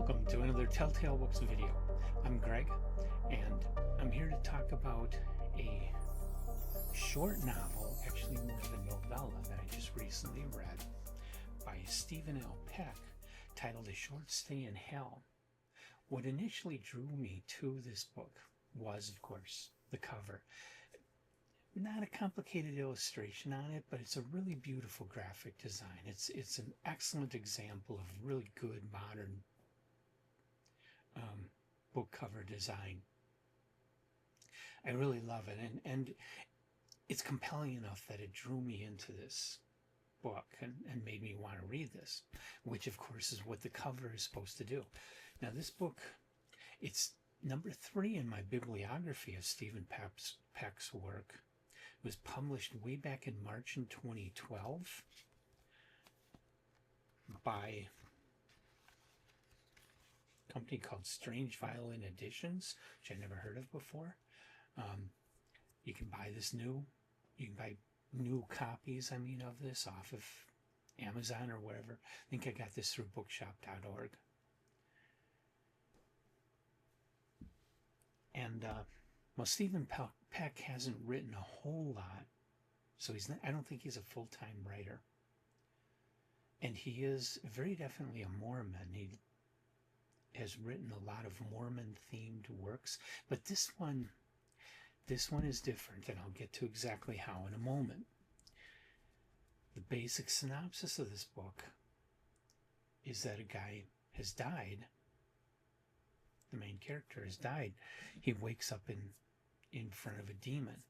Welcome to another Telltale Books video. I'm Greg, and I'm here to talk about a short novel, actually more of a novella that I just recently read by Stephen L. Peck, titled A Short Stay in Hell. What initially drew me to this book was, of course, the cover. Not a complicated illustration on it, but it's a really beautiful graphic design. It's an excellent example of really good modern book cover design. I really love it, and it's compelling enough that it drew me into this book and made me want to read this, which of course is what the cover is supposed to do. Now this book, it's number 3 in my bibliography of Stephen Peck's work. It was published way back in March in 2012 by a company called Strange Violin Editions, which I never heard of before. You can buy new copies, of this off of Amazon or wherever. I think I got this through bookshop.org. And well, Stephen Peck hasn't written a whole lot, so I don't think he's a full-time writer. And he is very definitely a Mormon. He has written a lot of Mormon-themed works, but this one is different, and I'll get to exactly how in a moment. The basic synopsis of this book is that a guy has died. The main character has died. He wakes up in front of a demon.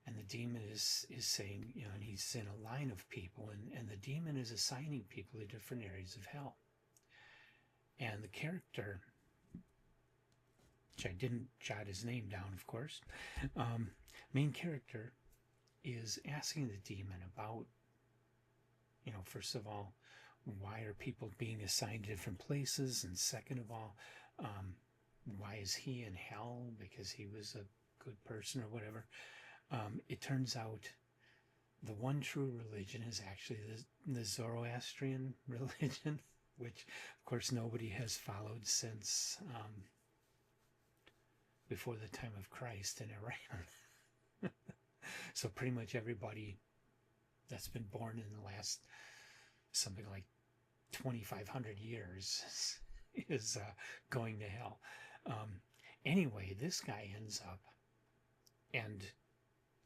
And the demon is saying, and he's in a line of people, and the demon is assigning people to different areas of hell. And the character, which I didn't jot his name down, of course, main character is asking the demon about, first of all, why are people being assigned to different places? And second of all, why is he in hell? Because he was a good person or whatever. It turns out the one true religion is actually the Zoroastrian religion, which, of course, nobody has followed since before the time of Christ in Iran. So pretty much everybody that's been born in the last something like 2,500 years is going to hell. Anyway, this guy ends up, and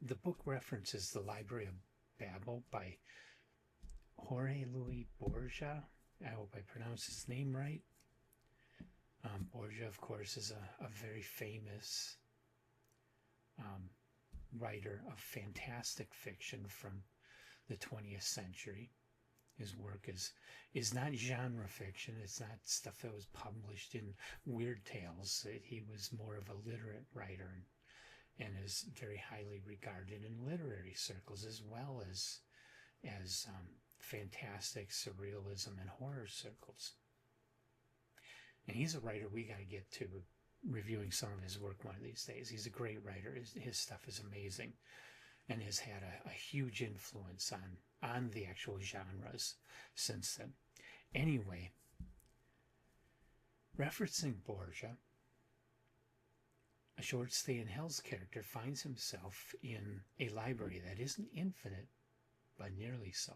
the book references the Library of Babel by Jorge Luis Borges. I hope I pronounced his name right. Borges, of course, is a very famous writer of fantastic fiction from the 20th century. His work is not genre fiction. It's not stuff that was published in Weird Tales. He was more of a literate writer and is very highly regarded in literary circles, as well as fantastic surrealism and horror circles. And he's a writer we got to get to reviewing some of his work one of these days. He's a great writer. His stuff is amazing and has had a huge influence on the actual genres since then. Anyway, referencing Borgia, A Short Stay in Hell's character finds himself in a library that isn't infinite, but nearly so.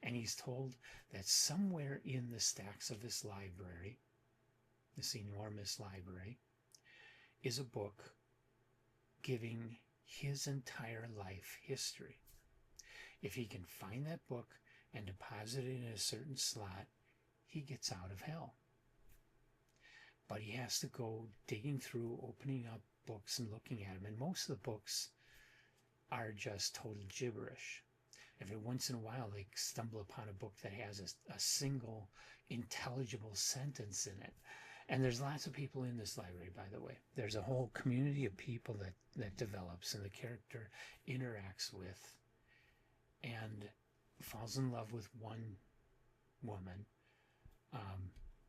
And he's told that somewhere in the stacks of this library, this enormous library, is a book giving his entire life history. If he can find that book and deposit it in a certain slot, he gets out of hell. But he has to go digging through, opening up books and looking at them. And most of the books are just total gibberish. Every once in a while, they stumble upon a book that has a single intelligible sentence in it. And there's lots of people in this library, by the way. There's a whole community of people that develops and the character interacts with and falls in love with one woman.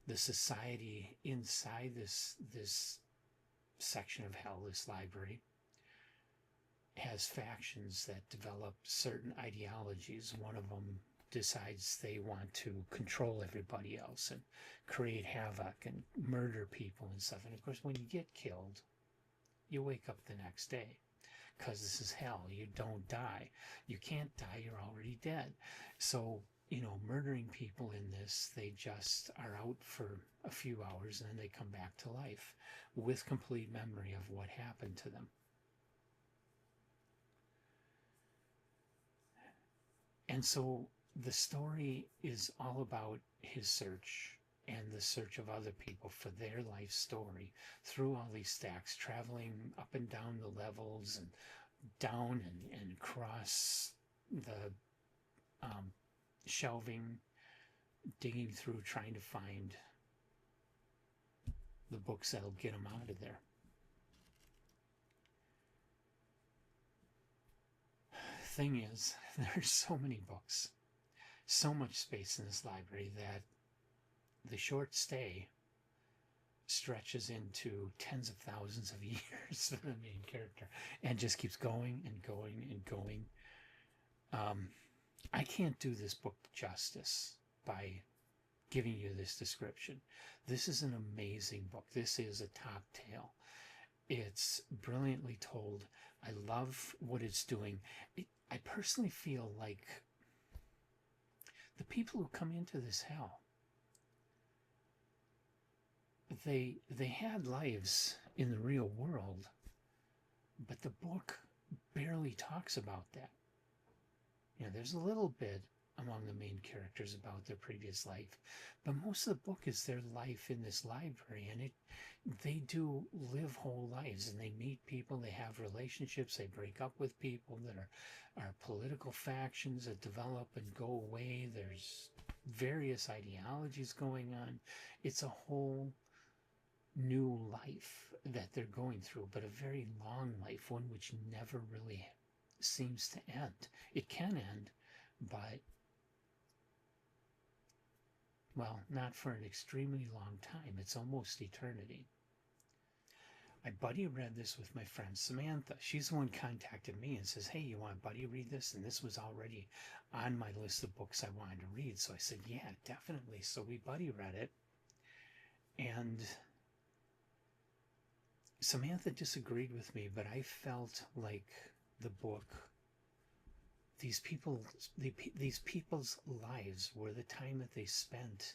The society inside this section of hell, this library, has factions that develop certain ideologies. One of them decides they want to control everybody else and create havoc and murder people and stuff. And of course, when you get killed, you wake up the next day, because this is hell. You don't die. You can't die. You're already dead. So, murdering people in this, they just are out for a few hours and then they come back to life with complete memory of what happened to them. And so the story is all about his search and the search of other people for their life story through all these stacks, traveling up and down the levels and down and across the shelving, digging through, trying to find the books that'll get him out of there. Thing is, there's so many books, so much space in this library that the short stay stretches into tens of thousands of years for the main character and just keeps going and going and going. I can't do this book justice by giving you this description. This is an amazing book. This is a top tale. It's brilliantly told. I love what it's doing. I personally feel like the people who come into this hell, they had lives in the real world, but the book barely talks about that. There's a little bit among the main characters about their previous life, but most of the book is their life in this library, and they do live whole lives, and they meet people, they have relationships, they break up with people that are political factions that develop and go away. There's various ideologies going on. It's a whole new life that they're going through, but a very long life, one which never really seems to end. It can end, but well, not for an extremely long time. It's almost eternity. My buddy read this with my friend Samantha. She's the one who contacted me and says, hey, you want Buddy read this? And this was already on my list of books I wanted to read. So I said, yeah, definitely. So we Buddy read it. And Samantha disagreed with me, but I felt like the book, these people's lives were the time that they spent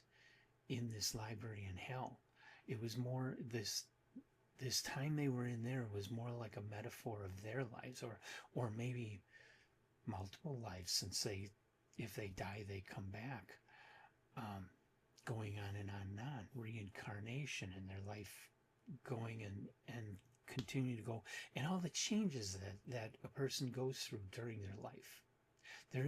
in this library in hell. It was more this time they were in there was more like a metaphor of their lives, or maybe multiple lives, since if they die, they come back, going on and on and on, reincarnation in their life, going and continue to go, and all the changes that a person goes through during their life. There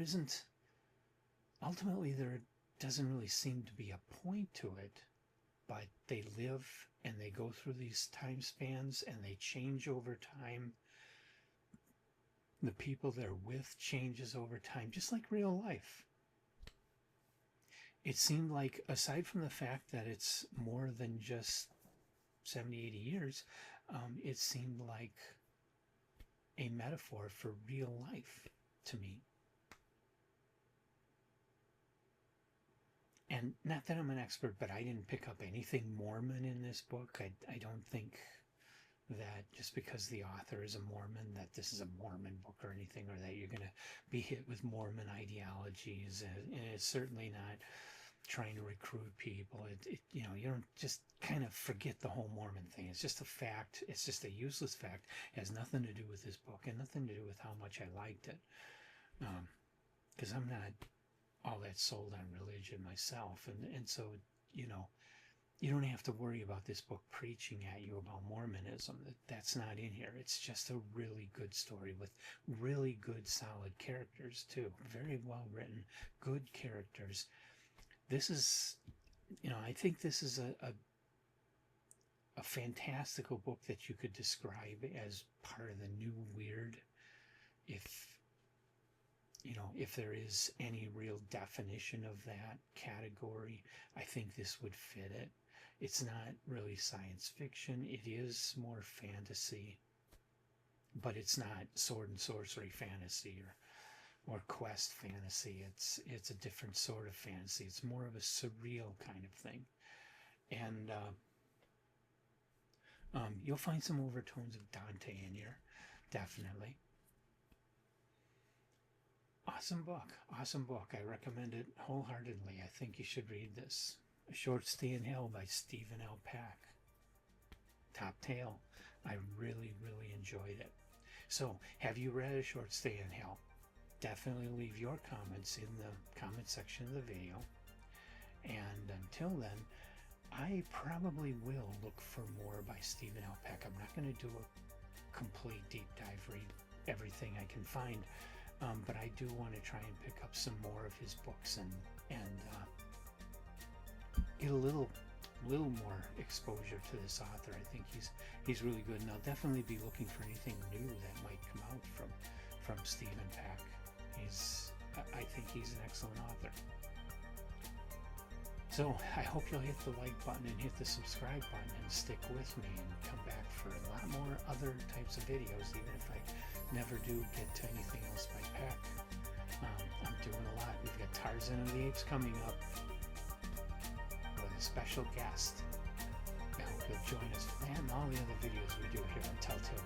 doesn't really seem to be a point to it, but they live and they go through these time spans and they change over time. The people they're with changes over time, just like real life. It seemed like, aside from the fact that it's more than just 70, 80 years, it seemed like a metaphor for real life to me. And not that I'm an expert, but I didn't pick up anything Mormon in this book. I don't think that just because the author is a Mormon, that this is a Mormon book or anything, or that you're going to be hit with Mormon ideologies. And it's certainly not trying to recruit people. You don't just kind of forget the whole Mormon thing. It's just a fact. It's just a useless fact. It has nothing to do with this book and nothing to do with how much I liked it. Because I'm not all that sold on religion myself. And so, you don't have to worry about this book preaching at you about Mormonism. That's not in here. It's just a really good story with really good, solid characters, too. Very well written, good characters. This is, I think this is a fantastical book that you could describe as part of the new weird, if there is any real definition of that category. I think this would fit it. It's not really science fiction. It is more fantasy, but it's not sword and sorcery fantasy or or quest fantasy. It's a different sort of fantasy. It's more of a surreal kind of thing, and you'll find some overtones of Dante in here, definitely. Awesome book, awesome book. I recommend it wholeheartedly. I think you should read this. A Short Stay in Hell by Stephen L. Peck. Top Tale. I really, really enjoyed it. So, have you read A Short Stay in Hell? Definitely leave your comments in the comment section of the video. And until then, I probably will look for more by Stephen L. Peck. I'm not going to do a complete deep dive, read everything I can find, but I do want to try and pick up some more of his books and get a little more exposure to this author. I think he's really good, and I'll definitely be looking for anything new that might come out from Stephen Peck. I think he's an excellent author. So I hope you'll hit the like button and hit the subscribe button and stick with me and come back for a lot more other types of videos, even if I never do get to anything else by Peck. I'm doing a lot. We've got Tarzan of the Apes coming up with a special guest. I hope you'll join us for that and all the other videos we do here on Telltale